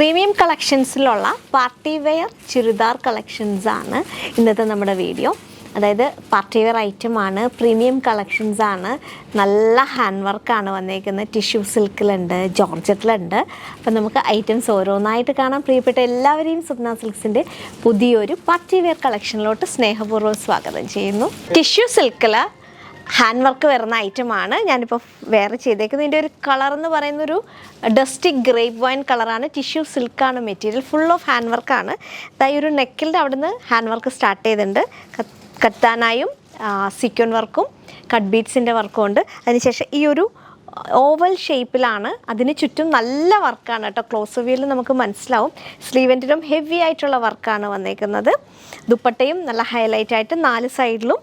Premium കളക്ഷൻസിലുള്ള party wear churidar collections ആണ് ഇന്നത്തെ നമ്മുടെ വീഡിയോ. അതായത് പാർട്ടി വെയർ ഐറ്റം ആണ്, പ്രീമിയം കളക്ഷൻസ് ആണ്, നല്ല ഹാൻഡ് വർക്കാണ് വന്നേക്കുന്നത്. ടിഷ്യൂ സിൽക്കിലുണ്ട്, ജോർജറ്റിലുണ്ട്. അപ്പം നമുക്ക് ഐറ്റംസ് ഓരോന്നായിട്ട് കാണാം. പ്രിയപ്പെട്ട എല്ലാവരെയും സ്വപ്ന സിൽക്സിൻ്റെ പുതിയൊരു പാർട്ടി വെയർ കളക്ഷനിലോട്ട് സ്നേഹപൂർവ്വം സ്വാഗതം ചെയ്യുന്നു. ടിഷ്യൂ സിൽക്കിൽ ഹാൻഡ് വർക്ക് വരുന്ന ഐറ്റമാണ് ഞാനിപ്പോൾ വെയർ ചെയ്തേക്കുന്നത്. ഇതിൻ്റെ ഒരു കളർ എന്ന് പറയുന്നൊരു ഡസ്റ്റി ഗ്രേപ്പ് വൈൻ കളറാണ്. ടിഷ്യൂ സിൽക്കാണ് മെറ്റീരിയൽ, ഫുൾ ഓഫ് ഹാൻഡ് വർക്കാണ്. അതായത് ഒരു നെക്കിൻ്റെ അവിടെ നിന്ന് ഹാൻഡ് വർക്ക് സ്റ്റാർട്ട് ചെയ്തിട്ടുണ്ട്. കത്താനായും സീക്വൻ വർക്കും കട്ട് ബീഡ്സിൻ്റെ വർക്കും ഉണ്ട്. അതിനുശേഷം ഈ ഒരു ഓവൽ ഷേപ്പിലാണ്, അതിന് ചുറ്റും നല്ല വർക്കാണ് കേട്ടോ. ക്ലോസ് വ്യൂവിൽ നമുക്ക് മനസ്സിലാവും. സ്ലീവെൻറ്റിലും ഹെവി ആയിട്ടുള്ള വർക്കാണ് വന്നേക്കുന്നത്. ദുപ്പട്ടയും നല്ല ഹൈലൈറ്റ് ആയിട്ട് 4 സൈഡിലും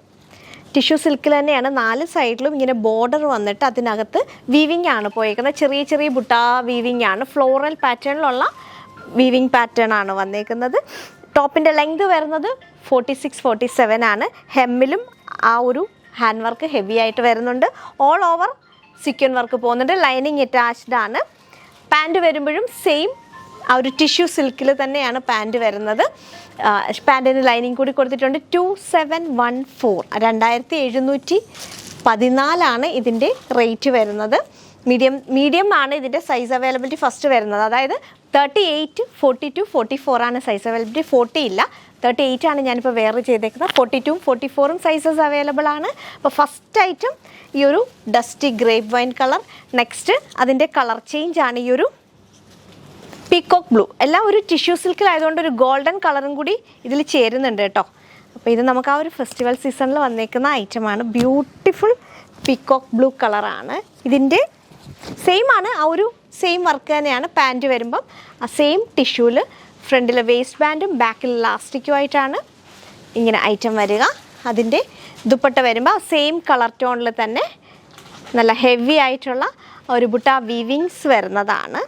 ടിഷ്യൂ സിൽക്കിൽ തന്നെയാണ്. 4 സൈഡിലും ഇങ്ങനെ ബോർഡർ വന്നിട്ട് അതിനകത്ത് വീവിങ് ആണ് പോയേക്കുന്നത്. ചെറിയ ചെറിയ ബുട്ടാ വീവിങ് ആണ്, ഫ്ലോറൽ പാറ്റേണിലുള്ള വീവിങ് പാറ്റേൺ ആണ് വന്നേക്കുന്നത്. ടോപ്പിൻ്റെ ലെങ്ത് വരുന്നത് 46-47 ആണ്. ഹെമ്മിലും ആ ഒരു ഹാൻഡ് വർക്ക് ഹെവി ആയിട്ട് വരുന്നുണ്ട്. ഓൾ ഓവർ സിക്വൻ വർക്ക് പോകുന്നുണ്ട്. ലൈനിങ് അറ്റാച്ച്ഡ് ആണ്. പാൻറ് വരുമ്പോഴും സെയിം ആ ഒരു ടിഷ്യൂ സിൽക്കിൽ തന്നെയാണ് പാൻറ് വരുന്നത്. പാൻറ്റിന് ലൈനിങ് കൂടി കൊടുത്തിട്ടുണ്ട്. 2714 2714 ഇതിൻ്റെ റേറ്റ് വരുന്നത്. മീഡിയം ആണ് ഇതിൻ്റെ സൈസ് അവൈലബിലിറ്റി ഫസ്റ്റ് വരുന്നത്. അതായത് 38, 42, 44 ആണ് സൈസ് അവൈലബിലിറ്റി. 40 ഇല്ല, 38 ആണ് ഞാനിപ്പോൾ വെയർ ചെയ്തേക്കുന്നത്. 42ഉം 44ഉം സൈസസ് അവൈലബിൾ ആണ്. അപ്പോൾ ഫസ്റ്റ് ഐറ്റം ഈ ഒരു dusty grape wine colour. Next അതിൻ്റെ കളർ ചേഞ്ച് ആണ് ഈ ഒരു പീക്കോക്ക് ബ്ലൂ. എല്ലാം ഒരു ടിഷ്യൂ സിൽക്കിലായതുകൊണ്ട് ഒരു ഗോൾഡൻ കളറും കൂടി ഇതിൽ ചേരുന്നുണ്ട് കേട്ടോ. അപ്പോൾ ഇത് നമുക്ക് ആ ഒരു ഫെസ്റ്റിവൽ സീസണിൽ വന്നേക്കുന്ന ഐറ്റമാണ്. ബ്യൂട്ടിഫുൾ പീക്കോക്ക് ബ്ലൂ കളറാണ്. ഇതിൻ്റെ സെയിം ആണ്, ആ ഒരു സെയിം വർക്ക് തന്നെയാണ്. പാൻറ്റ് വരുമ്പം ആ സെയിം ടിഷ്യൂവിൽ ഫ്രണ്ടിലെ വേസ്റ്റ് ബാൻഡും ബാക്കിൽ ഇലാസ്റ്റിക്കുമായിട്ടാണ് ഇങ്ങനെ ഐറ്റം വരിക. അതിൻ്റെ ദുപ്പട്ട വരുമ്പോൾ ആ സെയിം കളർ ടോണിൽ തന്നെ നല്ല ഹെവി ആയിട്ടുള്ള ഒരു ബുട്ട വീവിങ്സ് വരുന്നതാണ്.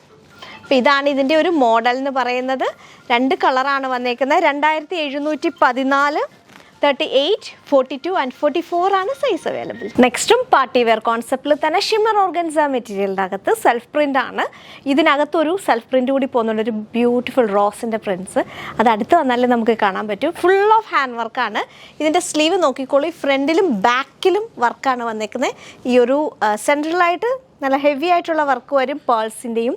അപ്പോൾ ഇതാണ് ഇതിൻ്റെ ഒരു മോഡൽ എന്ന് പറയുന്നത്. 2 കളറാണ് വന്നേക്കുന്നത്. 2714, 38, 42 ആൻഡ് 44 ആണ് സൈസ് അവൈലബിൾ. നെക്സ്റ്റും പാർട്ടി വെയർ കോൺസെപ്റ്റിൽ തന്നെ ഷിമ്മർ ഓർഗൻസ മെറ്റീരിയലിൻ്റെ അകത്ത് സെൽഫ് പ്രിൻ്റ് ആണ്. ഇതിനകത്തൊരു സെൽഫ് പ്രിൻ്റ് കൂടി പോകുന്നുണ്ട്, ഒരു ബ്യൂട്ടിഫുൾ റോസിൻ്റെ പ്രിൻറ്റ്സ്. അത് അടുത്ത് വന്നാലേ നമുക്ക് കാണാൻ പറ്റും. ഫുൾ ഓഫ് ഹാൻഡ് വർക്കാണ്. ഇതിൻ്റെ സ്ലീവ് നോക്കിക്കോളൂ, ഫ്രണ്ടിലും ബാക്കിലും വർക്കാണ് വന്നേക്കുന്നത്. ഈ ഒരു സെൻട്രലായിട്ട് നല്ല ഹെവി ആയിട്ടുള്ള വർക്ക് വരും. പേൾസിൻ്റെയും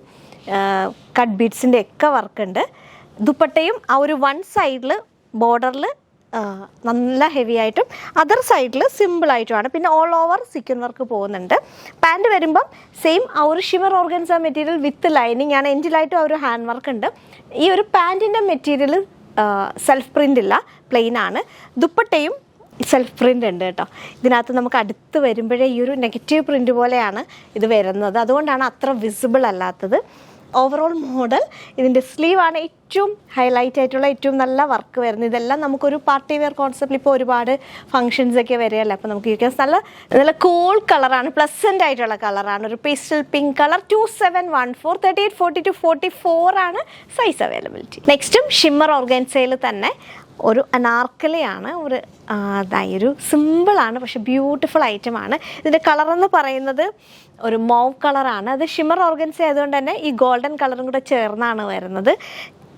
കട്ട് ബീഡ്സിൻ്റെ ഒക്കെ വർക്കുണ്ട്. ദുപ്പട്ടയും ആ ഒരു 1 സൈഡിൽ ബോർഡറിൽ നല്ല ഹെവി ആയിട്ടും അതർ സൈഡിൽ സിമ്പിളായിട്ടുമാണ്. പിന്നെ ഓൾ ഓവർ സിക്വൻ വർക്ക് പോകുന്നുണ്ട്. പാൻറ് വരുമ്പം സെയിം ആ ഒരു shimmer organza material with lining ആണ്. എൻഡിലായിട്ടും ആ ഒരു ഹാൻഡ് വർക്ക് ഉണ്ട്. ഈ ഒരു പാൻറ്റിൻ്റെ മെറ്റീരിയൽ സെൽഫ് പ്രിൻ്റ് ഇല്ല, പ്ലെയിൻ ആണ്. ദുപ്പട്ടയും സെൽഫ് പ്രിൻ്റ് ഉണ്ട് കേട്ടോ. ഇതിനകത്ത് നമുക്ക് അടുത്ത് വരുമ്പോഴേ ഈ ഒരു നെഗറ്റീവ് പ്രിൻ്റ് പോലെയാണ് ഇത് വരുന്നത്. അതുകൊണ്ടാണ് അത്ര വിസിബിൾ അല്ലാത്തത്. ഓവറോൾ മോഡൽ ഇതിൻ്റെ സ്ലീവാണ് ഏറ്റവും ഹൈലൈറ്റ് ആയിട്ടുള്ള ഏറ്റവും നല്ല വർക്ക് വരുന്നത്. ഇതെല്ലാം നമുക്കൊരു പാർട്ടി വെയർ കോൺസെപ്റ്റിൽ ഇപ്പോൾ ഒരുപാട് ഫംഗ്ഷൻസൊക്കെ വരികയല്ലേ. അപ്പോൾ നമുക്ക് യൂസ് നല്ല നല്ല കൂൾ കളറാണ്, പ്ലസൻ്റ് ആയിട്ടുള്ള കളറാണ്. ഒരു പേസ്റ്റൽ പിങ്ക് കളർ. 2714, 38, 42, 44 ആണ് സൈസ് അവൈലബിലിറ്റി. നെക്സ്റ്റും ഷിമ്മർ ഓർഗൻസയിൽ തന്നെ ഒരു അനാർക്കലിയാണ്. ഒരു സിമ്പിളാണ്, പക്ഷെ ബ്യൂട്ടിഫുൾ ഐറ്റമാണ്. ഇതിൻ്റെ കളറെന്ന് പറയുന്നത് ഒരു മൗവ് കളറാണ്. അത് ഷിമ്മർ ഓർഗൻസ ആയതുകൊണ്ട് തന്നെ ഈ ഗോൾഡൻ കളറും കൂടെ ചേർന്നാണ് വരുന്നത്.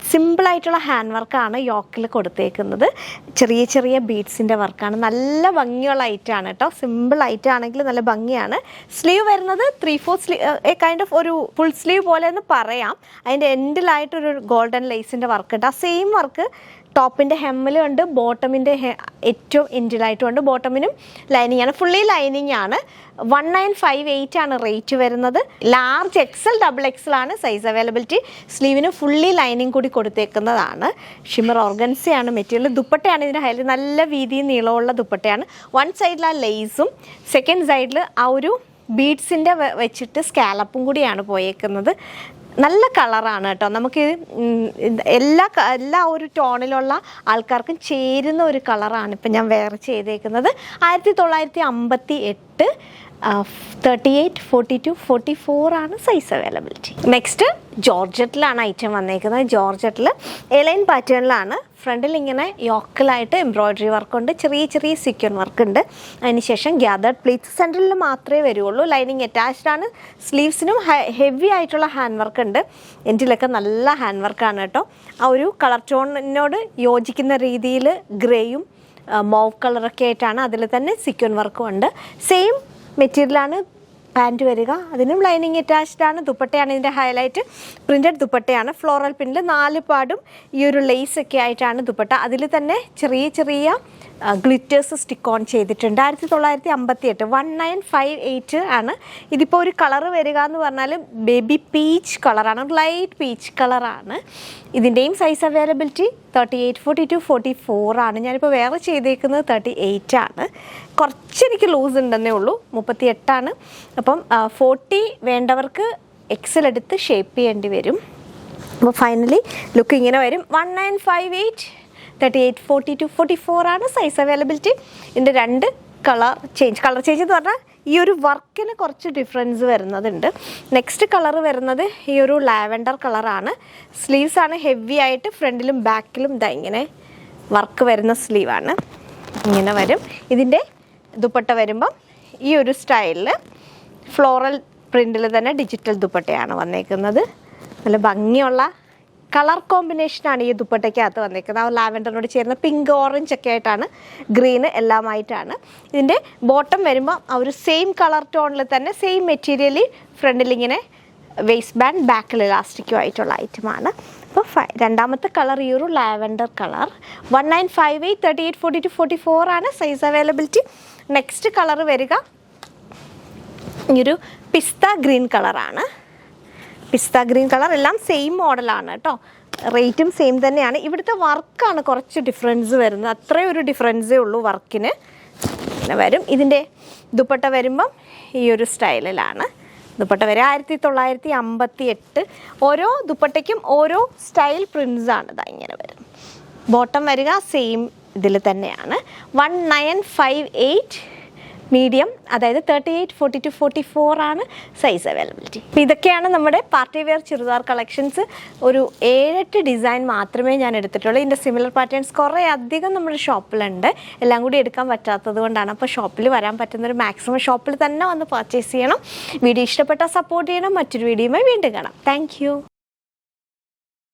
സിമ്പിളായിട്ടുള്ള ഹാൻഡ് വർക്കാണ് യോക്കിൽ കൊടുത്തേക്കുന്നത്. ചെറിയ ചെറിയ ബീഡ്സിൻ്റെ വർക്കാണ്. നല്ല ഭംഗിയുള്ള ഐറ്റമാണ് കേട്ടോ. സിമ്പിൾ ഐറ്റം ആണെങ്കിൽ നല്ല ഭംഗിയാണ്. സ്ലീവ് വരുന്നത് 3/4 സ്ലീവ്, കൈൻഡ് ഓഫ് ഒരു ഫുൾ സ്ലീവ് പോലെ എന്ന് പറയാം. അതിൻ്റെ എൻഡിലായിട്ടൊരു ഗോൾഡൻ ലേസിൻ്റെ വർക്ക് ഉണ്ട്. ആ സെയിം വർക്ക് ടോപ്പിൻ്റെ ഹെമ്മിലും ഉണ്ട്, ബോട്ടമിൻ്റെ ഏറ്റവും എൻഡിലായിട്ടും ഉണ്ട്. ബോട്ടമിനും ലൈനിങ് ആണ്, ഫുള്ളി ലൈനിങ് ആണ്. 1958 ആണ് റേറ്റ് വരുന്നത്. ലാർജ് XL, XXL ആണ് സൈസ് അവൈലബിലിറ്റി. സ്ലീവിന് ഫുള്ളി ലൈനിങ് കൂടി കൊടുത്തേക്കുന്നതാണ്. Shimmer ഓർഗൻസയാണ് material. ദുപ്പട്ടയാണ് ഇതിൻ്റെ ഹൈലൈറ്റ്. നല്ല വീതിയും നീളമുള്ള ദുപ്പട്ടയാണ്. 1 സൈഡിൽ ആ ലേസും സെക്കൻഡ് സൈഡിൽ ആ ഒരു ബീഡ്സിൻ്റെ വെച്ചിട്ട് സ്കാലപ്പും കൂടിയാണ് പോയേക്കുന്നത്. നല്ല കളറാണ് കേട്ടോ. നമുക്ക് എല്ലാ ഒരു ടോണിലുള്ള ആൾക്കാർക്കും ചേരുന്ന ഒരു കളറാണ് ഇപ്പം ഞാൻ വെയർ ചെയ്തേക്കുന്നത്. 1958 38, 42, 44 ആണ് സൈസ് അവൈലബിലിറ്റി. നെക്സ്റ്റ് ജോർജറ്റിലാണ് ഐറ്റം വന്നേക്കുന്നത്. ജോർജറ്റിൽ എലൈൻ പാറ്റേണിലാണ്. ഫ്രണ്ടിൽ ഇങ്ങനെ യോക്കിലായിട്ട് എംബ്രോയ്ഡറി വർക്കുണ്ട്, ചെറിയ ചെറിയ സീക്വൻ വർക്കുണ്ട്. അതിനുശേഷം ഗ്യാതേർഡ് പ്ലീറ്റ്സ് സെൻറ്ററിൽ മാത്രമേ വരുള്ളൂ. ലൈനിങ് അറ്റാച്ച്ഡ് ആണ്. സ്ലീവ്സിനും ഹെവി ആയിട്ടുള്ള ഹാൻഡ് വർക്ക് ഉണ്ട്. എൻഡിലൊക്കെ നല്ല ഹാൻഡ് വർക്കാണ് കേട്ടോ. ആ ഒരു കളർ ടോണിനോട് യോജിക്കുന്ന രീതിയിൽ ഗ്രേയും മോവ് കളറൊക്കെ ആയിട്ടാണ്. അതിൽ തന്നെ സീക്വൻ വർക്കും ഉണ്ട്. സെയിം മെറ്റീരിയലാണ് പാൻറ്റ് വരിക. അതിനും ലൈനിങ് അറ്റാച്ച്ഡ് ആണ്. ദുപ്പട്ടയാണ് ഇതിൻ്റെ ഹൈലൈറ്റ്. പ്രിൻറ്റഡ് ദുപ്പട്ടയാണ്. ഫ്ലോറൽ പ്രിൻറ്റിൽ 4 പാടും ഈ ഒരു ലേസ് ഒക്കെ ആയിട്ടാണ് ദുപ്പട്ട. അതിൽ തന്നെ ചെറിയ ചെറിയ ഗ്ലിറ്റേഴ്സ് സ്റ്റിക്ക് ഓൺ ചെയ്തിട്ടുണ്ട്. 1958 1958 ആണ്. ഇതിപ്പോൾ ഒരു കളറ് വരിക എന്ന് പറഞ്ഞാൽ ബേബി പീച്ച് കളറാണ്, ലൈറ്റ് പീച്ച് കളറാണ്. ഇതിൻ്റെയും സൈസ് അവൈലബിലിറ്റി 38, 42, 44 ആണ്. ഞാനിപ്പോൾ വേറെ ചെയ്തേക്കുന്നത് 38 ആണ്. കുറച്ചെനിക്ക് ലൂസ് ഉണ്ടെന്നേ ഉള്ളൂ. 38 ആണ്. അപ്പം 40 വേണ്ടവർക്ക് എക്സൽ എടുത്ത് ഷേപ്പ് ചെയ്യേണ്ടി വരും. അപ്പോൾ ഫൈനലി ലുക്ക് ഇങ്ങനെ വരും. 1958, 38, 42, 44 ആണ് സൈസ് അവൈലബിലിറ്റി. ഇതിൻ്റെ 2 കളർ ചേഞ്ച് എന്ന് പറഞ്ഞാൽ ഈ ഒരു വർക്കിന് കുറച്ച് ഡിഫറൻസ് വരുന്നതുണ്ട്. നെക്സ്റ്റ് കളർ വരുന്നത് ഈ ഒരു ലാവൻഡർ കളറാണ്. സ്ലീവ്സ് ആണ് ഹെവി ആയിട്ട്. ഫ്രണ്ടിലും ബാക്കിലും ഇതാ ഇങ്ങനെ വർക്ക് വരുന്ന സ്ലീവാണ്. ഇങ്ങനെ വരും. ഇതിൻ്റെ ദുപ്പട്ട വരുമ്പം ഈ ഒരു സ്റ്റൈലിൽ ഫ്ലോറൽ പ്രിൻറ്റിൽ തന്നെ ഡിജിറ്റൽ ദുപ്പട്ടയാണ് വന്നേക്കുന്നത്. നല്ല ഭംഗിയുള്ള കളർ കോമ്പിനേഷനാണ് ഈ ദുപ്പട്ടയ്ക്കകത്ത് വന്നേക്കുന്നത്. ആ ലാവൻഡറിനോട് ചേർന്ന പിങ്ക് ഓറഞ്ച് ഒക്കെ ആയിട്ടാണ്, ഗ്രീന് എല്ലാമായിട്ടാണ്. ഇതിൻ്റെ ബോട്ടം വരുമ്പോൾ ആ ഒരു സെയിം കളർ ടോണിൽ തന്നെ സെയിം മെറ്റീരിയലിൽ ഫ്രണ്ടിലിങ്ങനെ വേസ്റ്റ് ബാൻഡ്, ബാക്കിൽ ഇലാസ്റ്റിക്കും ആയിട്ടുള്ള ഐറ്റമാണ്. അപ്പോൾ രണ്ടാമത്തെ കളർ ഈ ഒരു ലാവൻഡർ കളർ. 1958, 38, 42, 44 ആണ് സൈസ് അവൈലബിലിറ്റി. നെക്സ്റ്റ് കളർ വരിക ഈ ഒരു പിസ്ത ഗ്രീൻ കളറാണ്. പിസ്ത ഗ്രീൻ കളർ എല്ലാം സെയിം മോഡലാണ് കേട്ടോ. റേറ്റും സെയിം തന്നെയാണ്. ഇവിടുത്തെ വർക്കാണ് കുറച്ച് ഡിഫറൻസ് വരുന്നത്. അത്രയും ഒരു ഡിഫറൻസേ ഉള്ളൂ വർക്കിന്. ഇങ്ങനെ വരും. ഇതിൻ്റെ ദുപ്പട്ട വരുമ്പം ഈ ഒരു സ്റ്റൈലിലാണ് ദുപ്പട്ട വരിക. 1958. ഓരോ ദുപ്പട്ടയ്ക്കും ഓരോ സ്റ്റൈൽ പ്രിൻസാണ്. ഇതാ ഇങ്ങനെ വരും. ബോട്ടം വരിക സെയിം ഇതിൽ തന്നെയാണ്. 1958 മീഡിയം, അതായത് 38, 42, 44 ആണ് സൈസ് അവൈലബിലിറ്റി. അപ്പോൾ ഇതൊക്കെയാണ് നമ്മുടെ പാർട്ടി വെയർ ചുരിദാർ കളക്ഷൻസ്. ഒരു 7-8 ഡിസൈൻ മാത്രമേ ഞാൻ എടുത്തിട്ടുള്ളൂ. ഇതിൻ്റെ സിമിലർ പാറ്റേൺസ് കുറേ അധികം നമ്മുടെ ഷോപ്പിലുണ്ട്. എല്ലാം കൂടി എടുക്കാൻ പറ്റാത്തത് കൊണ്ടാണ്. അപ്പോൾ ഷോപ്പിൽ വരാൻ പറ്റുന്നൊരു മാക്സിമം ഷോപ്പിൽ തന്നെ വന്ന് പർച്ചേസ് ചെയ്യണം. വീഡിയോ ഇഷ്ടപ്പെട്ടാൽ സപ്പോർട്ട് ചെയ്യണം. മറ്റൊരു വീഡിയോയുമായി വീണ്ടും കാണാം. താങ്ക്